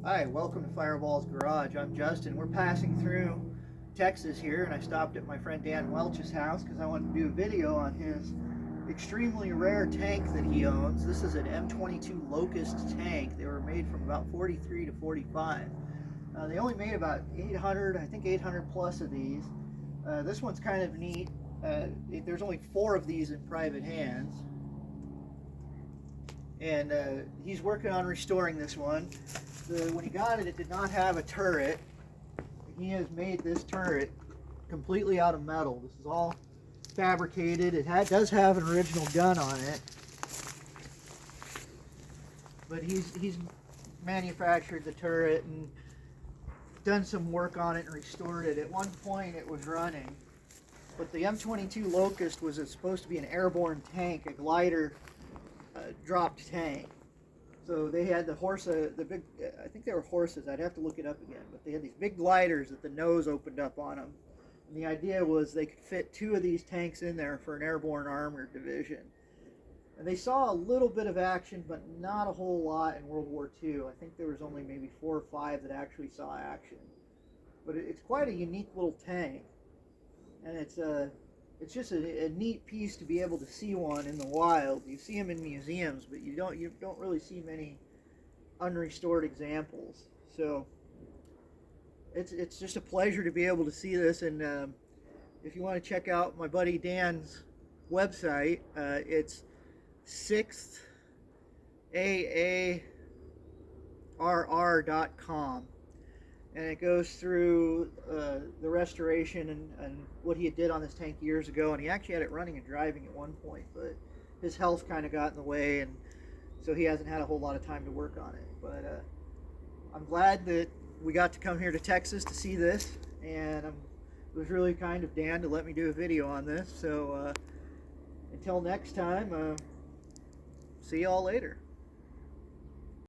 Hi, welcome to Fireball's Garage. I'm Justin. We're passing through Texas here, and I stopped at my friend Dan Welch's house because I wanted to do a video on his extremely rare tank that he owns. This is an M22 Locust tank. They were made from about 43 to 45. They only made about 800, I think 800 plus of these. This one's kind of neat. There's only 4 of these in private hands. And he's working on restoring this one. When he got it, it did not have a turret. He has made this turret completely out of metal. This is all fabricated. It does have an original gun on it, but he's manufactured the turret and done some work on it and restored it. At one point, it was running, but the M22 Locust was supposed to be an airborne tank, a glider dropped tank. So they had the big, I think they were horses, I'd have to look it up again, but they had these big gliders that the nose opened up on them. And the idea was they could fit 2 of these tanks in there for an airborne armored division. And they saw a little bit of action, but not a whole lot in World War II. I think there was only maybe 4 or 5 that actually saw action. But it's quite a unique little tank. And it's just a neat piece to be able to see one in the wild. You see them in museums, but you don't really see many unrestored examples. So it's just a pleasure to be able to see this. And if you want to check out my buddy Dan's website, it's 6thAARR.com. And it goes through the restoration and what he did on this tank years ago. And he actually had it running and driving at one point, but his health kind of got in the way, and so he hasn't had a whole lot of time to work on it. But I'm glad that we got to come here to Texas to see this, and it was really kind of Dan to let me do a video on this. So until next time, see y'all later.